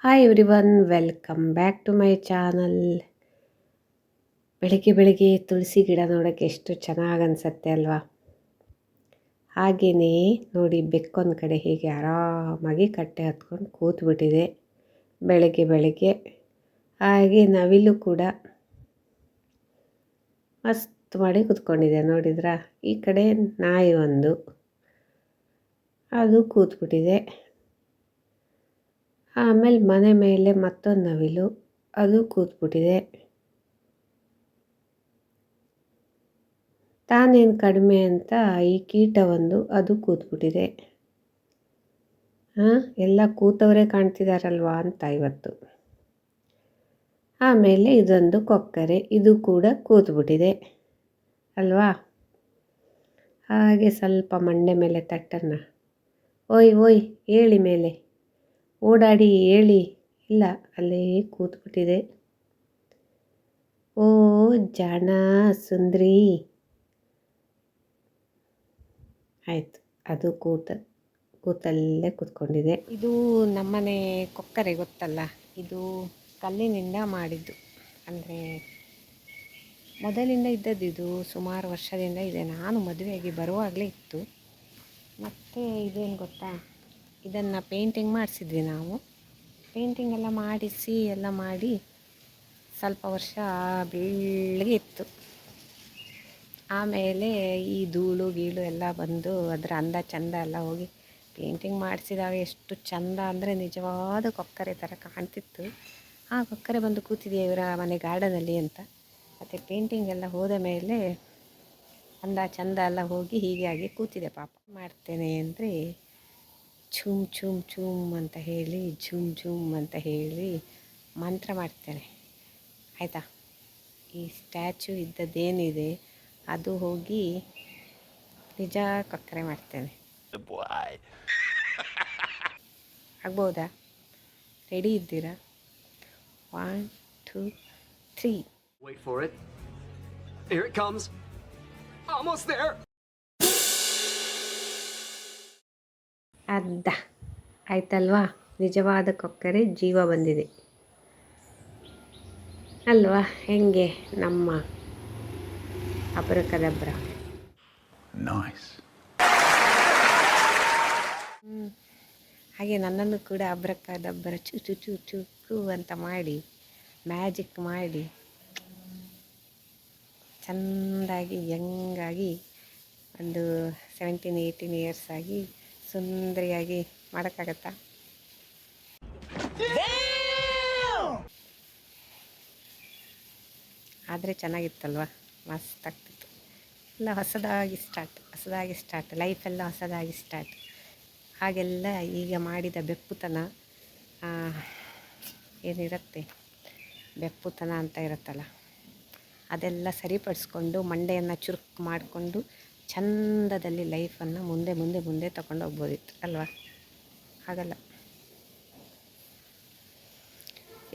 Hi everyone, welcome back to my channel. ಬೆಳಗ್ಗೆ ಬೆಳಗ್ಗೆ ತುಳಸಿ ಗಿಡ ನೋಡೋಕ್ಕೆ ಎಷ್ಟು ಚೆನ್ನಾಗಿ ಅನಿಸುತ್ತೆ ಅಲ್ವಾ? ಹಾಗೆಯೇ ನೋಡಿ, ಬೆಕ್ಕೊಂದು ಕಡೆ ಹೀಗೆ ಆರಾಮಾಗಿ ಕಟ್ಟೆ ಹತ್ಕೊಂಡು ಕೂತ್ಬಿಟ್ಟಿದೆ ಬೆಳಗ್ಗೆ ಬೆಳಗ್ಗೆ. ಹಾಗೆ ನವಿಲು ಕೂಡ ಮಸ್ತ್ ಮಾಡಿ ಕೂತ್ಕೊಂಡಿದೆ, ನೋಡಿದ್ರಾ? ಈ ಕಡೆ ನಾಯಿ ಒಂದು, ಅದು ಕೂತ್ಬಿಟ್ಟಿದೆ. ಆಮೇಲೆ ಮನೆ ಮೇಲೆ ಮತ್ತೊಂದು ನವಿಲು, ಅದು ಕೂತ್ಬಿಟ್ಟಿದೆ. ತಾನೇನು ಕಡಿಮೆ ಅಂತ ಈ ಕೀಟ ಒಂದು, ಅದು ಕೂತ್ಬಿಟ್ಟಿದೆ. ಎಲ್ಲ ಕೂತವರೇ ಕಾಣ್ತಿದಾರಲ್ವಾ ಅಂತ ಇವತ್ತು. ಆಮೇಲೆ ಇದೊಂದು ಕೊಕ್ಕರೆ, ಇದು ಕೂಡ ಕೂತ್ಬಿಟ್ಟಿದೆ ಅಲ್ವಾ? ಹಾಗೆ ಸ್ವಲ್ಪ ಮಂಡೆ ಮೇಲೆ ತಟ್ಟನ್ನು, ಓಯ್ ಓಯ್ ಹೇಳಿ ಮೇಲೆ, ಓಡಾಡಿ ಹೇಳಿ, ಇಲ್ಲ ಅಲ್ಲೇ ಕೂತ್ಬಿಟ್ಟಿದೆ. ಓ ಜಾಣ ಸುಂದ್ರಿ, ಆಯಿತು, ಅದು ಕೂತಲ್ಲೇ ಕೂತ್ಕೊಂಡಿದೆ. ಇದು ನಮ್ಮನೆ ಕೊಕ್ಕರೆ ಗೊತ್ತಲ್ಲ, ಇದು ಕಲ್ಲಿನಿಂದ ಮಾಡಿದ್ದು. ಅಂದರೆ ಮೊದಲಿಂದ ಇದ್ದದ್ದು, ಇದು ಸುಮಾರು ವರ್ಷದಿಂದ ಇದೆ. ನಾನು ಮದುವೆಯಾಗಿ ಬರುವಾಗಲೇ ಇತ್ತು. ಮತ್ತು ಇದೇನು ಗೊತ್ತಾ, ಇದನ್ನು ಪೇಂಟಿಂಗ್ ಮಾಡಿಸಿದ್ವಿ ನಾವು. ಪೇಂಟಿಂಗ್ ಎಲ್ಲ ಮಾಡಿಸಿ ಎಲ್ಲ ಮಾಡಿ ಸ್ವಲ್ಪ ವರ್ಷ ಬೆಳ್ಳಗೆ ಇತ್ತು. ಆಮೇಲೆ ಈ ಧೂಳು ಗೀಳು ಎಲ್ಲ ಬಂದು ಅದರ ಅಂದ ಚಂದ ಎಲ್ಲ ಹೋಗಿ, ಪೇಂಟಿಂಗ್ ಮಾಡಿಸಿದಾಗ ಎಷ್ಟು ಚಂದ ಅಂದರೆ ನಿಜವಾದ ಕೊಕ್ಕರೆ ಥರ ಕಾಣ್ತಿತ್ತು. ಆ ಕೊಕ್ಕರೆ ಬಂದು ಕೂತಿದೆಯಾ ಇವರ ಮನೆ ಗಾರ್ಡನಲ್ಲಿ ಅಂತ. ಮತ್ತು ಪೇಂಟಿಂಗ್ ಎಲ್ಲ ಹೋದ ಮೇಲೆ ಅಂದ ಚಂದ ಎಲ್ಲ ಹೋಗಿ ಹೀಗೆ ಆಗಿ ಕೂತಿದೆ ಪಾಪ. ಮಾಡ್ತೇನೆ ಅಂದರೆ ಝುಮ್ ಝುಮ್ ಝುಮ್ ಅಂತ ಹೇಳಿ, ಝುಮ್ ಝುಮ್ ಅಂತ ಹೇಳಿ ಮಂತ್ರ ಮಾಡ್ತೇನೆ, ಆಯಿತಾ? ಈ ಸ್ಟ್ಯಾಚು ಇದ್ದದ್ದೇನಿದೆ ಅದು ಹೋಗಿ ನಿಜ ಕೊಕ್ಕರೆ ಮಾಡ್ತೇನೆ. ಆಗ್ಬೋದಾ? ರೆಡಿ ಇದ್ದೀರಾ? 1 2 3. Wait for it. Here it comes. Almost there. ಅದ್ದ ಆಯ್ತಲ್ವಾ? ನಿಜವಾದ ಕೊಕ್ಕರೆ ಜೀವ ಬಂದಿದೆ ಅಲ್ವಾ? ಹೆಂಗೆ ನಮ್ಮ ಅಬ್ರಕದಬ್ರ. Nice. ಹಾಗೆ ನನ್ನನ್ನು ಕೂಡ ಅಬ್ರಕದಬ್ರ ಚು ಚು ಚು ಚುಕ್ಕು ಅಂತ ಮಾಡಿ, ಮ್ಯಾಜಿಕ್ ಮಾಡಿ, ಚೆಂದಾಗಿ ಯಂಗಾಗಿ ಒಂದು 17-18 ಇಯರ್ಸ್ ಆಗಿ ಸುಂದರಿಯಾಗಿ ಮಾಡೋಕ್ಕಾಗತ್ತಾ? ಆದರೆ ಚೆನ್ನಾಗಿತ್ತಲ್ವ? ಮಸ್ತ್ ಆಗ್ತಿತ್ತು. ಎಲ್ಲ ಹೊಸದಾಗಿ ಸ್ಟಾರ್ಟ್, ಲೈಫೆಲ್ಲ ಹೊಸದಾಗಿ ಸ್ಟಾರ್ಟ್. ಹಾಗೆಲ್ಲ ಈಗ ಮಾಡಿದ ಬೆಪ್ಪುತನ ಏನಿರುತ್ತೆ, ಬೆಪ್ಪುತನ ಅಂತ ಇರುತ್ತಲ್ಲ, ಅದೆಲ್ಲ ಸರಿಪಡಿಸ್ಕೊಂಡು ಮಂಡೆಯನ್ನು ಚುರುಕು ಮಾಡಿಕೊಂಡು ಚಂದದಲ್ಲಿ ಲೈಫನ್ನು ಮುಂದೆ ಮುಂದೆ ಮುಂದೆ ತಗೊಂಡೋಗ್ಬೋದಿತ್ತು ಅಲ್ವಾ? ಹಾಗಲ್ಲ,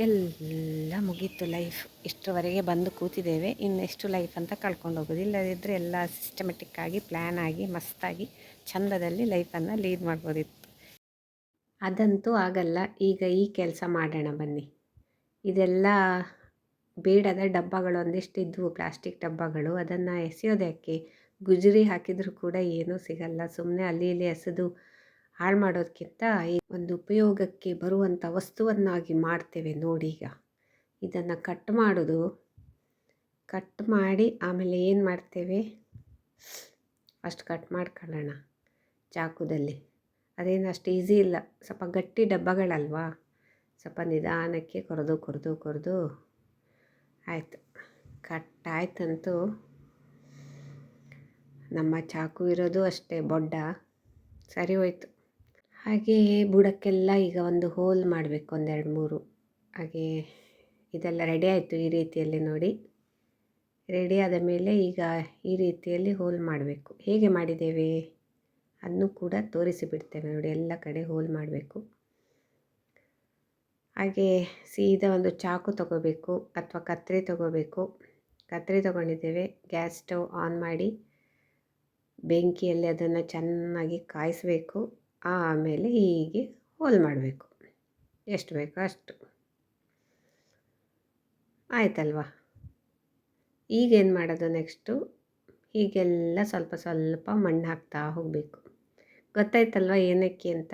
ಎಲ್ಲ ಮುಗೀತು ಲೈಫ್. ಇಷ್ಟರವರೆಗೆ ಬಂದು ಕೂತಿದ್ದೇವೆ, ಇನ್ನೆಷ್ಟು ಲೈಫ್ ಅಂತ ಕಳ್ಕೊಂಡು ಹೋಗೋದು. ಇಲ್ಲದಿದ್ದರೆ ಎಲ್ಲ ಸಿಸ್ಟಮೆಟಿಕ್ಕಾಗಿ ಪ್ಲ್ಯಾನ್ ಆಗಿ ಮಸ್ತಾಗಿ ಚಂದದಲ್ಲಿ ಲೈಫನ್ನು ಲೀಡ್ ಮಾಡ್ಬೋದಿತ್ತು. ಅದಂತೂ ಆಗಲ್ಲ. ಈಗ ಈ ಕೆಲಸ ಮಾಡೋಣ ಬನ್ನಿ. ಇದೆಲ್ಲ ಬೇಡದ ಡಬ್ಬಗಳು ಒಂದಿಷ್ಟಿದ್ವು, ಪ್ಲಾಸ್ಟಿಕ್ ಡಬ್ಬಗಳು. ಅದನ್ನು ಎಸೆಯೋದಕ್ಕೆ ಗುಜರಿ ಹಾಕಿದರೂ ಕೂಡ ಏನೂ ಸಿಗಲ್ಲ. ಸುಮ್ಮನೆ ಅಲ್ಲಿ ಇಲ್ಲಿ ಎಸೆದು ಹಾಳು ಮಾಡೋದಕ್ಕಿಂತ ಈ ಒಂದು ಉಪಯೋಗಕ್ಕೆ ಬರುವಂಥ ವಸ್ತುವನ್ನಾಗಿ ಮಾಡ್ತೇವೆ ನೋಡಿ. ಈಗ ಇದನ್ನು ಕಟ್ ಮಾಡಿ ಆಮೇಲೆ ಏನು ಮಾಡ್ತೇವೆ, ಅಷ್ಟು ಕಟ್ ಮಾಡ್ಕೊಳ್ಳೋಣ ಚಾಕುದಲ್ಲಿ. ಅದೇನು ಅಷ್ಟು ಈಸಿ ಇಲ್ಲ, ಸ್ವಲ್ಪ ಗಟ್ಟಿ ಡಬ್ಬಗಳಲ್ವಾ, ಸ್ವಲ್ಪ ನಿಧಾನಕ್ಕೆ ಕೊರೆದು ಆಯಿತು. ಕಟ್ಟಾಯ್ತಂತೂ. ನಮ್ಮ ಚಾಕು ಇರೋದು ಅಷ್ಟೇ ಬೊಡ್ಡ, ಸರಿ ಹೋಯ್ತು. ಹಾಗೆ ಬುಡಕ್ಕೆಲ್ಲ ಈಗ ಒಂದು ಹೋಲ್ ಮಾಡಬೇಕು, 1-2-3. ಹಾಗೆ ಇದೆಲ್ಲ ರೆಡಿ ಆಯಿತು ಈ ರೀತಿಯಲ್ಲಿ ನೋಡಿ. ರೆಡಿ ಆದ ಮೇಲೆ ಈಗ ಈ ರೀತಿಯಲ್ಲಿ ಹೋಲ್ ಮಾಡಬೇಕು. ಹೇಗೆ ಮಾಡಿದ್ದೇವೆ ಅದನ್ನು ಕೂಡ ತೋರಿಸಿಬಿಡ್ತೇವೆ ನೋಡಿ. ಎಲ್ಲ ಕಡೆ ಹೋಲ್ ಮಾಡಬೇಕು. ಹಾಗೆ ಸೀದಾ ಒಂದು ಚಾಕು ತಗೋಬೇಕು ಅಥವಾ ಕತ್ತರಿ ತಗೋಬೇಕು. ಕತ್ತರಿ ತಗೊಂಡಿದ್ದೇವೆ. ಗ್ಯಾಸ್ ಸ್ಟವ್ ಆನ್ ಮಾಡಿ ಬೆಂಕಿಯಲ್ಲಿ ಅದನ್ನು ಚೆನ್ನಾಗಿ ಕಾಯಿಸಬೇಕು. ಆಮೇಲೆ ಹೀಗೆ ಹೋಲ್ ಮಾಡಬೇಕು. ಎಷ್ಟು ಬೇಕೋ ಅಷ್ಟು. ಆಯ್ತಲ್ವಾ? ಈಗೇನು ಮಾಡೋದು ನೆಕ್ಸ್ಟು, ಹೀಗೆಲ್ಲ ಸ್ವಲ್ಪ ಸ್ವಲ್ಪ ಮಣ್ಣು ಹಾಕ್ತಾ ಹೋಗಬೇಕು. ಗೊತ್ತಾಯ್ತಲ್ವ ಏನಕ್ಕೆ ಅಂತ?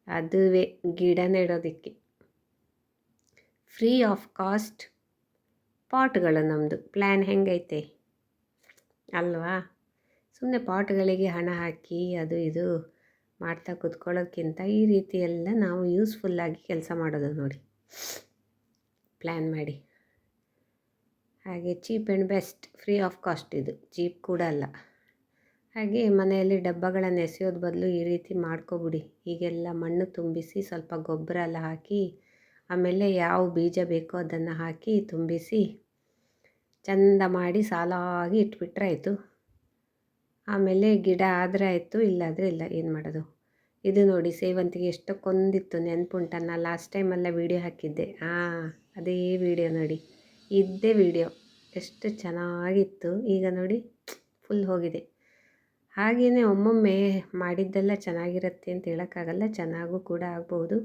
ಅದುವೇ ಗಿಡ ನೆಡೋದಕ್ಕೆ. ಫ್ರೀ ಆಫ್ ಕಾಸ್ಟ್ ಪಾಟ್ಗಳು ನಮ್ಮದು. ಪ್ಲ್ಯಾನ್ ಹೆಂಗೈತೆ ಅಲ್ವಾ? ಸುಮ್ಮನೆ ಪಾಟ್ಗಳಿಗೆ ಹಣ ಹಾಕಿ ಅದು ಇದು ಮಾಡ್ತಾ ಕೂತ್ಕೊಳ್ಳೋಕ್ಕಿಂತ ಈ ರೀತಿ ಎಲ್ಲ ನಾವು ಯೂಸ್ಫುಲ್ಲಾಗಿ ಕೆಲಸ ಮಾಡೋದು ನೋಡಿ, ಪ್ಲ್ಯಾನ್ ಮಾಡಿ. ಹಾಗೆ cheap and best, free of cost. ಇದು ಚೀಪ್ ಕೂಡ ಅಲ್ಲ. ಹಾಗೆ ಮನೆಯಲ್ಲಿ ಡಬ್ಬಗಳನ್ನು ಎಸೆಯೋದು ಬದಲು ಈ ರೀತಿ ಮಾಡ್ಕೊಬಿಡಿ. ಹೀಗೆಲ್ಲ ಮಣ್ಣು ತುಂಬಿಸಿ ಸ್ವಲ್ಪ ಗೊಬ್ಬರ ಎಲ್ಲ ಹಾಕಿ, ಆಮೇಲೆ ಯಾವ ಬೀಜ ಬೇಕೋ ಅದನ್ನು ಹಾಕಿ ತುಂಬಿಸಿ ಚೆಂದ ಮಾಡಿ ಸಾಲಾಗಿ ಇಟ್ಬಿಟ್ರೆ ಆಯಿತು. ಆಮೇಲೆ ಗಿಡ ಆದರೆ ಆಯಿತು, ಇಲ್ಲಾದರೆ ಇಲ್ಲ, ಏನು ಮಾಡೋದು. ಇದು ನೋಡಿ ಸೇವಂತಿಗೆ ಎಷ್ಟಕ್ಕೊಂದಿತ್ತು, ನೆನ್ಪುಂಟನ್ನ ಲಾಸ್ಟ್ ಟೈಮೆಲ್ಲ ವೀಡಿಯೋ ಹಾಕಿದ್ದೆ. ಅದೇ ವೀಡಿಯೋ ನೋಡಿ, ಇದ್ದೇ ವೀಡಿಯೋ ಎಷ್ಟು ಚೆನ್ನಾಗಿತ್ತು. ಈಗ ನೋಡಿ ಫುಲ್ ಹೋಗಿದೆ. ಹಾಗೆಯೇ ಒಮ್ಮೊಮ್ಮೆ ಮಾಡಿದ್ದೆಲ್ಲ ಚೆನ್ನಾಗಿರುತ್ತೆ ಅಂತ ಹೇಳೋಕ್ಕಾಗಲ್ಲ, ಚೆನ್ನಾಗೂ ಕೂಡ ಆಗ್ಬೋದು.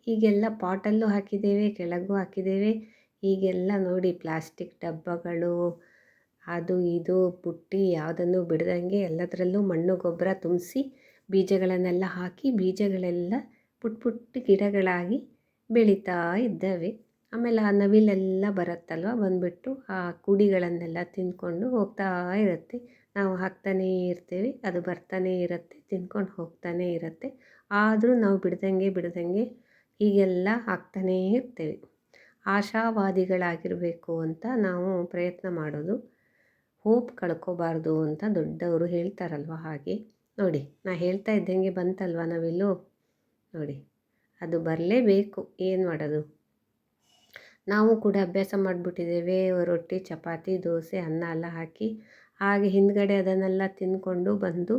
ಹೀಗೆಲ್ಲ ಪಾಟಲ್ಲೂ ಹಾಕಿದ್ದೇವೆ, ಕೆಳಗೂ ಹಾಕಿದ್ದೇವೆ. ಹೀಗೆಲ್ಲ ನೋಡಿ ಪ್ಲಾಸ್ಟಿಕ್ ಡಬ್ಬಗಳು ಅದು ಇದು ಪುಟ್ಟಿ ಯಾವುದನ್ನು ಬಿಡ್ದಂಗೆ ಎಲ್ಲದರಲ್ಲೂ ಮಣ್ಣು ಗೊಬ್ಬರ ತುಂಬಿಸಿ ಬೀಜಗಳನ್ನೆಲ್ಲ ಹಾಕಿ ಬೀಜಗಳೆಲ್ಲ ಪುಟ್ಟ ಪುಟ್ಟ ಗಿಡಗಳಾಗಿ ಬೆಳೀತಾ ಇದ್ದಾವೆ. ಆಮೇಲೆ ಆ ನವಿಲೆಲ್ಲ ಬರುತ್ತಲ್ವ, ಬಂದುಬಿಟ್ಟು ಆ ಕುಡಿಗಳನ್ನೆಲ್ಲ ತಿಂದ್ಕೊಂಡು ಹೋಗ್ತಾ ಇರುತ್ತೆ. ನಾವು ಹಾಕ್ತಾನೇ ಇರ್ತೇವೆ, ಅದು ಬರ್ತಾನೇ ಇರುತ್ತೆ, ತಿಂದ್ಕೊಂಡು ಹೋಗ್ತಾನೇ ಇರುತ್ತೆ. ಆದರೂ ನಾವು ಬಿಡ್ದಂಗೆ ಹೀಗೆಲ್ಲ ಹಾಕ್ತಾನೇ ಇರ್ತೇವೆ. ಆಶಾವಾದಿಗಳಾಗಿರಬೇಕು ಅಂತ ನಾವು ಪ್ರಯತ್ನ ಮಾಡೋದು. ಹೋಪ್ ಕಳ್ಕೊಬಾರ್ದು ಅಂತ ದೊಡ್ಡವರು ಹೇಳ್ತಾರಲ್ವ, ಹಾಗೆ ನೋಡಿ ನಾ ಹೇಳ್ತಾ ಇದ್ದಂಗೆ ಬಂತಲ್ವ ನಾವೆಲ್ಲೋ ನೋಡಿ, ಅದು ಬರಲೇಬೇಕು, ಏನು ಮಾಡೋದು. ನಾವು ಕೂಡ ಅಭ್ಯಾಸ ಮಾಡಿಬಿಟ್ಟಿದ್ದೇವೆ, ರೊಟ್ಟಿ ಚಪಾತಿ ದೋಸೆ ಅನ್ನ ಎಲ್ಲ ಹಾಕಿ ಹಾಗೆ ಹಿಂದ್ಗಡೆ ಅದನ್ನೆಲ್ಲ ತಿಂದ್ಕೊಂಡು ಬಂದು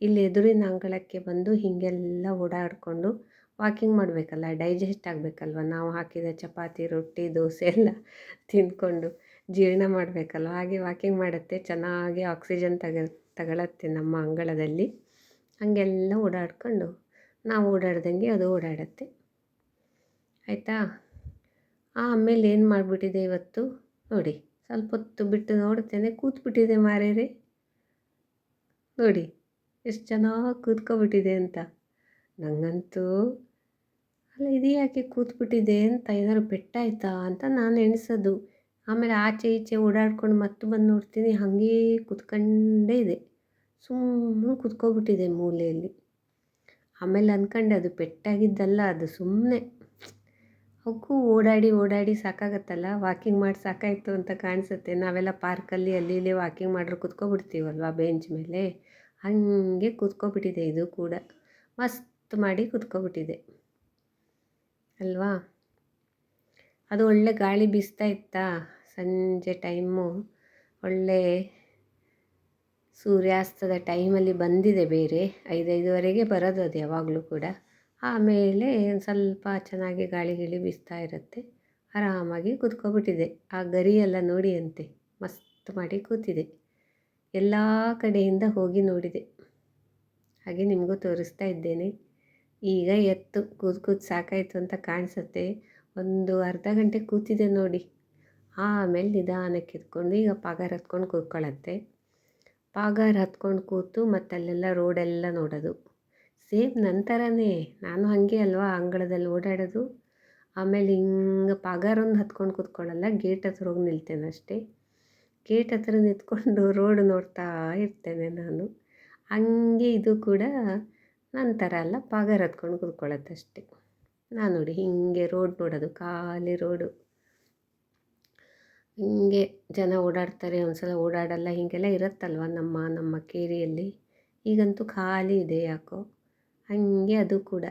ಇಲ್ಲಿ ಎದುರಿನ ಅಂಗಳಕ್ಕೆ ಬಂದು ಹೀಗೆಲ್ಲ ಓಡಾಡಿಕೊಂಡು ವಾಕಿಂಗ್ ಮಾಡಬೇಕಲ್ಲ, ಡೈಜೆಸ್ಟ್ ಆಗಬೇಕಲ್ವ. ನಾವು ಹಾಕಿದ ಚಪಾತಿ ರೊಟ್ಟಿ ದೋಸೆ ಎಲ್ಲ ತಿಂದ್ಕೊಂಡು ಜೀರ್ಣ ಮಾಡಬೇಕಲ್ವ. ಹಾಗೆ ವಾಕಿಂಗ್ ಮಾಡುತ್ತೆ, ಚೆನ್ನಾಗಿ ಆಕ್ಸಿಜನ್ ತಗೊಳತ್ತೆ ನಮ್ಮ ಅಂಗಳದಲ್ಲಿ. ಹಾಗೆಲ್ಲ ಓಡಾಡ್ಕೊಂಡು ನಾವು ಓಡಾಡ್ದಂಗೆ ಅದು ಓಡಾಡುತ್ತೆ. ಆಯಿತಾ? ಆಮೇಲೆ ಏನು ಮಾಡಿಬಿಟ್ಟಿದೆ ಇವತ್ತು ನೋಡಿ, ಸ್ವಲ್ಪ ಹೊತ್ತು ಬಿಟ್ಟು ನೋಡ್ತೇನೆ ಕೂತ್ಬಿಟ್ಟಿದೆ ಮಾರೇರೆ. ನೋಡಿ ಎಷ್ಟು ಚೆನ್ನಾಗಿ ಕೂತ್ಕೊಬಿಟ್ಟಿದೆ ಅಂತ. ನನಗಂತೂ ಅಲ್ಲ ಇದು ಯಾಕೆ ಕೂತ್ಬಿಟ್ಟಿದೆ ಅಂತ, ಏನಾದ್ರು ಪೆಟ್ಟಾಯ್ತಾ ಅಂತ ನಾನು ಎಣಿಸೋದು. ಆಮೇಲೆ ಆಚೆ ಈಚೆ ಓಡಾಡ್ಕೊಂಡು ಮತ್ತೆ ಬಂದು ನೋಡ್ತೀನಿ, ಹಾಗೇ ಕೂತ್ಕೊಂಡೇ ಇದೆ, ಸುಮ್ಮನೆ ಕೂತ್ಕೊಬಿಟ್ಟಿದೆ ಮೂಲೆಯಲ್ಲಿ. ಆಮೇಲೆ ಅಂದ್ಕೊಂಡೆ ಅದು ಪೆಟ್ಟಾಗಿದ್ದಲ್ಲ, ಅದು ಸುಮ್ಮನೆ ಅವಕ್ಕೂ ಓಡಾಡಿ ಸಾಕಾಗತ್ತಲ್ಲ, ವಾಕಿಂಗ್ ಮಾಡಿ ಸಾಕಾಯಿತು ಅಂತ ಕಾಣಿಸುತ್ತೆ. ನಾವೆಲ್ಲ ಪಾರ್ಕಲ್ಲಿ ಅಲ್ಲಿ ಇಲ್ಲಿ ವಾಕಿಂಗ್ ಮಾಡ್ರೆ ಕೂತ್ಕೊಬಿಡ್ತೀವಲ್ವ ಬೆಂಚ್ ಮೇಲೆ, ಹಾಗೆ ಕೂತ್ಕೊಬಿಟ್ಟಿದೆ ಇದು ಕೂಡ. ಮಸ್ತ್ ಮಾಡಿ ಕೂತ್ಕೊಬಿಟ್ಟಿದೆ ಅಲ್ವಾ? ಅದು ಒಳ್ಳೆ ಗಾಳಿ ಬೀಸ್ತಾ ಇತ್ತಾ, ಸಂಜೆ ಟೈಮು ಒಳ್ಳೆ ಸೂರ್ಯಾಸ್ತದ ಟೈಮಲ್ಲಿ ಬಂದಿದೆ. ಬೇರೆ 5:05ವರೆಗೆ ಬರೋದು ಅದು ಯಾವಾಗಲೂ ಕೂಡ. ಆಮೇಲೆ ಒಂದು ಸ್ವಲ್ಪ ಚೆನ್ನಾಗಿ ಗಾಳಿ ಬೀಸ್ತಾ ಇರುತ್ತೆ, ಆರಾಮಾಗಿ ಕೂತ್ಕೊಬಿಟ್ಟಿದೆ. ಆ ಗರಿ ಎಲ್ಲ ನೋಡಿ ಅಂತೆ ಮಸ್ತ್ ಮಾಡಿ ಕೂತಿದೆ. ಎಲ್ಲ ಕಡೆಯಿಂದ ಹೋಗಿ ನೋಡಿದೆ, ಹಾಗೆ ನಿಮಗೂ ತೋರಿಸ್ತಾ ಇದ್ದೇನೆ. ಈಗ ಎತ್ತು ಕೂತು ಸಾಕಾಯಿತು ಅಂತ ಕಾಣಿಸುತ್ತೆ. ಒಂದು ಅರ್ಧ ಗಂಟೆ ಕೂತಿದೆ ನೋಡಿ. ಆಮೇಲೆ ನಿಧಾನಕ್ಕೆ ಎತ್ಕೊಂಡು ಈಗ ಪಾಗಾರ ಹತ್ಕೊಂಡು ಕೂತ್ಕೊಳ್ಳುತ್ತೆ. ಪಾಗಾರ ಹತ್ಕೊಂಡು ಕೂತು ಮತ್ತು ಅಲ್ಲೆಲ್ಲ ರೋಡೆಲ್ಲ ನೋಡೋದು. ಸೇಮ್ ನಂತರನೇ ನಾನು ಹಾಗೆ ಅಲ್ವಾ ಅಂಗಳದಲ್ಲಿ ಓಡಾಡೋದು. ಆಮೇಲೆ ಹಿಂಗೆ ಪಾಗಾರೊಂದು ಹತ್ಕೊಂಡು ಕೂತ್ಕೊಳ್ಳಲ್ಲ, ಗೇಟ್ ಹತ್ರ ಹೋಗಿ ನಿಲ್ತೇನೆ ಅಷ್ಟೇ. ಗೇಟ್ ಹತ್ರ ನಿಂತ್ಕೊಂಡು ರೋಡ್ ನೋಡ್ತಾ ಇರ್ತೇನೆ ನಾನು. ಹಂಗೆ ಇದು ಕೂಡ ನಂತರ ಅಲ್ಲ, ಪಾಗಾರ ಹತ್ಕೊಂಡು ಕೂತ್ಕೊಳ್ಳುತ್ತೆ ಅಷ್ಟೇ. ನಾನು ನೋಡಿ ಹೀಗೆ ರೋಡ್ ನೋಡೋದು, ಖಾಲಿ ರೋಡು. ಹಿಂಗೆ ಜನ ಓಡಾಡ್ತಾರೆ, ಒಂದ್ಸಲ ಓಡಾಡಲ್ಲ, ಹೀಗೆಲ್ಲ ಇರುತ್ತಲ್ವ ನಮ್ಮ ಕೇರಿಯಲ್ಲಿ. ಈಗಂತೂ ಖಾಲಿ ಇದೆ ಯಾಕೋ, ಹಾಗೆ ಅದು ಕೂಡ.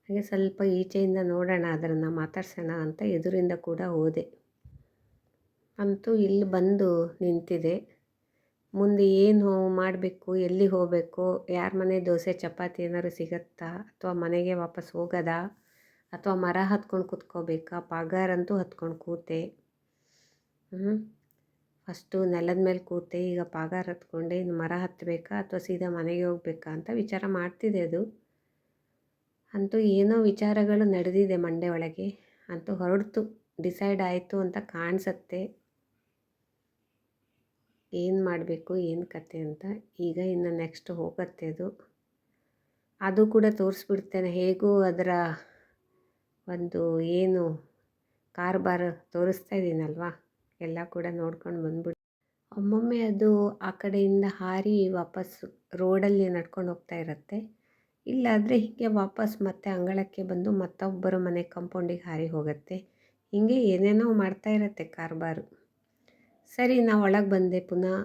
ಹಾಗೆ ಸ್ವಲ್ಪ ಈಚೆಯಿಂದ ನೋಡೋಣ, ಅದನ್ನು ಮಾತಾಡ್ಸೋಣ ಅಂತ ಎದುರಿಂದ ಕೂಡ ಹೋದೆ. ಅಂತೂ ಇಲ್ಲಿ ಬಂದು ನಿಂತಿದೆ. ಮುಂದೆ ಏನು ಮಾಡಬೇಕು, ಎಲ್ಲಿ ಹೋಗಬೇಕು, ಯಾರ ಮನೆ ದೋಸೆ ಚಪಾತಿ ಏನಾದ್ರು ಸಿಗುತ್ತಾ, ಅಥವಾ ಮನೆಗೆ ವಾಪಸ್ ಹೋಗೋದಾ, ಅಥವಾ ಮರ ಹತ್ಕೊಂಡು ಕೂತ್ಕೋಬೇಕಾ. ಪಾಗಾರಂತೂ ಹತ್ಕೊಂಡು ಕೂತೆ. ಫಸ್ಟು ನೆಲದ ಮೇಲೆ ಕೂತೆ, ಈಗ ಪಾಗಾರ ಹತ್ಕೊಂಡೆ. ಇನ್ನು ಮರ ಹತ್ತಬೇಕಾ ಅಥವಾ ಸೀದಾ ಮನೆಗೆ ಹೋಗ್ಬೇಕಾ ಅಂತ ವಿಚಾರ ಮಾಡ್ತಿದೆ ಅದು. ಅಂತೂ ಏನೋ ವಿಚಾರಗಳು ನಡೆದಿದೆ ಮಂಡೆ ಒಳಗೆ, ಅಂತೂ ಹೊರಡ್ತು, ಡಿಸೈಡ್ ಆಯಿತು ಅಂತ ಕಾಣಿಸತ್ತೆ. ಏನು ಮಾಡಬೇಕು ಏನು ಕತೆ ಅಂತ. ಈಗ ಇನ್ನು ನೆಕ್ಸ್ಟ್ ಹೋಗುತ್ತೆ ಅದು ಕೂಡ ತೋರಿಸ್ಬಿಡ್ತೇನೆ. ಹೇಗೂ ಅದರ ಒಂದು ಏನು ಕಾರ್ಬಾರ್ ತೋರಿಸ್ತಾ ಇದ್ದೀನಲ್ವ, ಎಲ್ಲ ಕೂಡ ನೋಡ್ಕೊಂಡು ಬಂದ್ಬಿಟ್ಟು ಒಮ್ಮೊಮ್ಮೆ ಅದು ಆ ಕಡೆಯಿಂದ ಹಾರಿ ವಾಪಸ್ಸು ರೋಡಲ್ಲಿ ನಡ್ಕೊಂಡು ಹೋಗ್ತಾ ಇರುತ್ತೆ. ಇಲ್ಲಾದರೆ ಹೀಗೆ ವಾಪಸ್ ಮತ್ತೆ ಅಂಗಳಕ್ಕೆ ಬಂದು ಮತ್ತೊಬ್ಬರ ಮನೆ ಕಾಂಪೌಂಡಿಗೆ ಹಾರಿ ಹೋಗುತ್ತೆ. ಹೀಗೆ ಏನೇನೋ ಮಾಡ್ತಾ ಇರುತ್ತೆ ಕಾರ್ಬಾರು. ಸರಿ, ನಾವು ಒಳಗೆ ಬಂದೆ. ಪುನಃ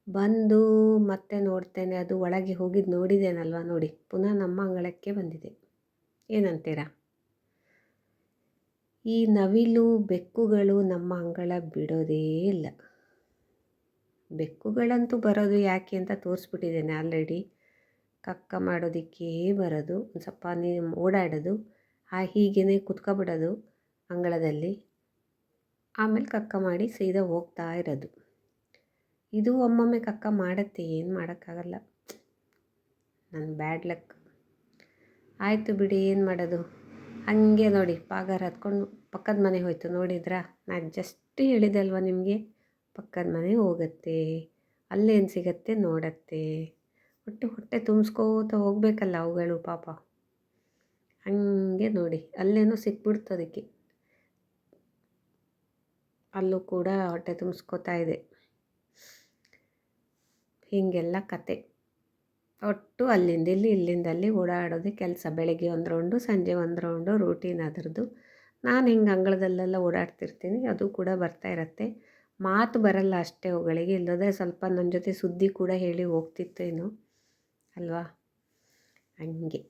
ಬಂದು ಮತ್ತೆ ನೋಡ್ತೇನೆ, ಅದು ಒಳಗೆ ಹೋಗಿದ್ದು ನೋಡಿದ್ದೇನಲ್ವ, ನೋಡಿ ಪುನಃ ನಮ್ಮ ಅಂಗಳಕ್ಕೆ ಬಂದಿದೆ. ಏನಂತೀರಾ? ಈ ನವಿಲು ಬೆಕ್ಕುಗಳು ನಮ್ಮ ಅಂಗಳ ಬಿಡೋದೇ ಇಲ್ಲ. ಬೆಕ್ಕುಗಳಂತೂ ಬರೋದು ಯಾಕೆ ಅಂತ ತೋರಿಸ್ಬಿಟ್ಟಿದ್ದೇನೆ ಆಲ್ರೆಡಿ. ಕಕ್ಕ ಮಾಡೋದಕ್ಕೆ ಬರೋದು, ಒಂದು ಸ್ವಲ್ಪ ಓಡಾಡೋದು, ಹೀಗೇ ಕುತ್ಕೊಬಿಡೋದು ಅಂಗಳದಲ್ಲಿ, ಆಮೇಲೆ ಕಕ್ಕ ಮಾಡಿ ಸೀದಾ ಹೋಗ್ತಾ ಇರೋದು. ಇದು ಒಮ್ಮೊಮ್ಮೆ ಕಕ್ಕ ಮಾಡುತ್ತೆ, ಏನು ಮಾಡೋಕ್ಕಾಗಲ್ಲ, ನನ್ನ ಬ್ಯಾಡ್ ಲಕ್. ಆಯಿತು ಬಿಡಿ, ಏನು ಮಾಡೋದು. ಹಾಗೆ ನೋಡಿ ಪಾಗಾರ ಹತ್ಕೊಂಡು ಪಕ್ಕದ ಮನೆ ಹೋಯ್ತು. ನೋಡಿದ್ರಾ, ನಾನು ಜಸ್ಟ್ ಹೇಳಿದೆ ಅಲ್ವ ನಿಮಗೆ, ಪಕ್ಕದ ಮನೆ ಹೋಗುತ್ತೆ, ಅಲ್ಲೇನು ಸಿಗತ್ತೆ ನೋಡತ್ತೆ. ಹೊಟ್ಟೆ ತುಂಬಿಸ್ಕೋತ ಹೋಗಬೇಕಲ್ಲ ಅವುಗಳು ಪಾಪ. ಹಾಗೆ ನೋಡಿ ಅಲ್ಲೇನೋ ಸಿಕ್ಬಿಡ್ತು ಅದಕ್ಕೆ, ಅಲ್ಲೂ ಕೂಡ ಹೊಟ್ಟೆ ತುಂಬಿಸ್ಕೋತಾ ಇದೆ. ಹೀಗೆಲ್ಲ ಕತೆ. ಒಟ್ಟು ಅಲ್ಲಿಂದ ಇಲ್ಲಿ ಇಲ್ಲಿಂದ ಅಲ್ಲಿ ಓಡಾಡೋದೇ ಕೆಲಸ. ಬೆಳಗ್ಗೆ ಒಂದು ರೌಂಡು, ಸಂಜೆ ಒಂದು ರೌಂಡು, ರೂಟೀನ್ ಅದರದ್ದು. ನಾನು ಹಿಂಗೆ ಅಂಗಳದಲ್ಲೆಲ್ಲ ಓಡಾಡ್ತಿರ್ತೀನಿ, ಅದು ಕೂಡ ಬರ್ತಾ ಇರತ್ತೆ. ಮಾತು ಬರಲ್ಲ ಅಷ್ಟೇ ಅವುಗಳಿಗೆ, ಇಲ್ಲದ್ರೆ ಸ್ವಲ್ಪ ನನ್ನ ಜೊತೆ ಸುದ್ದಿ ಕೂಡ ಹೇಳಿ ಹೋಗ್ತಿತ್ತೇನೋ ಅಲ್ವಾ, ಹಂಗೆ.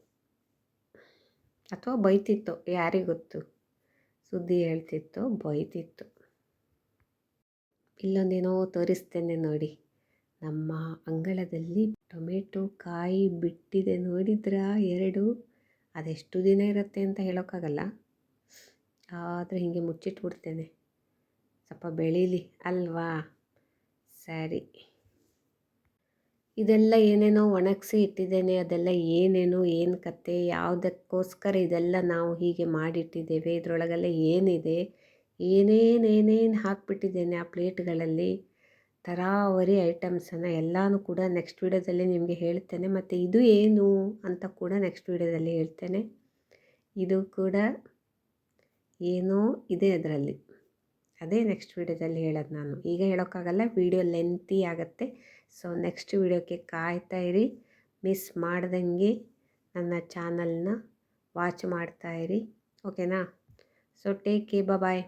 ಅಥವಾ ಬೈತಿತ್ತು, ಯಾರಿಗೊತ್ತು. ಸುದ್ದಿ ಹೇಳ್ತಿತ್ತು, ಬೈತಿತ್ತು. ಇಲ್ಲೊಂದೇನೋ ತೋರಿಸ್ತೇನೆ ನೋಡಿ, ನಮ್ಮ ಅಂಗಳದಲ್ಲಿ ಟೊಮೆಟೊ ಕಾಯಿ ಬಿಟ್ಟಿದೆ. ನೋಡಿದ್ರಾ 2? ಅದೆಷ್ಟು ದಿನ ಇರುತ್ತೆ ಅಂತ ಹೇಳೋಕ್ಕಾಗಲ್ಲ, ಆದರೆ ಹೀಗೆ ಮುಚ್ಚಿಟ್ಬಿಡ್ತೇನೆ, ಸ್ವಲ್ಪ ಬೆಳೀಲಿ ಅಲ್ವಾ. ಸರಿ, ಇದೆಲ್ಲ ಏನೇನೋ ಒಣಗಿಸಿ ಇಟ್ಟಿದ್ದೇನೆ. ಅದೆಲ್ಲ ಏನೇನೋ ಏನು ಕತೆ, ಯಾವುದಕ್ಕೋಸ್ಕರ ಇದೆಲ್ಲ ನಾವು ಹೀಗೆ ಮಾಡಿಟ್ಟಿದ್ದೇವೆ, ಇದರೊಳಗೆಲ್ಲ ಏನಿದೆ, ಏನೇನು ಹಾಕಿಬಿಟ್ಟಿದ್ದೇನೆ ಆ ಪ್ಲೇಟ್ಗಳಲ್ಲಿ, ತರಾವರಿ ಐಟಮ್ಸನ್ನು ಎಲ್ಲನೂ ಕೂಡ ನೆಕ್ಸ್ಟ್ ವೀಡಿಯೋದಲ್ಲಿ ನಿಮಗೆ ಹೇಳ್ತೇನೆ. ಮತ್ತು ಇದು ಏನು ಅಂತ ಕೂಡ ನೆಕ್ಸ್ಟ್ ವೀಡಿಯೋದಲ್ಲಿ ಹೇಳ್ತೇನೆ. ಇದು ಕೂಡ ಏನೋ ಇದೆ ಅದರಲ್ಲಿ, ಅದೇ ನೆಕ್ಸ್ಟ್ ವೀಡಿಯೋದಲ್ಲಿ ಹೇಳೋದು. ನಾನು ಈಗ ಹೇಳೋಕ್ಕಾಗಲ್ಲ, ವೀಡಿಯೋ ಲೆಂತಿ ಆಗುತ್ತೆ. ಸೊ ನೆಕ್ಸ್ಟ್ ವೀಡಿಯೋಕ್ಕೆ ಕಾಯ್ತಾ ಇರಿ, ಮಿಸ್ ಮಾಡ್ದಂಗೆ ನನ್ನ ಚಾನಲ್ನ ವಾಚ್ ಮಾಡ್ತಾಯಿರಿ, ಓಕೆನಾ. ಸೊ ಟೇಕ್ ಕೇರ್, ಬಾಯ್.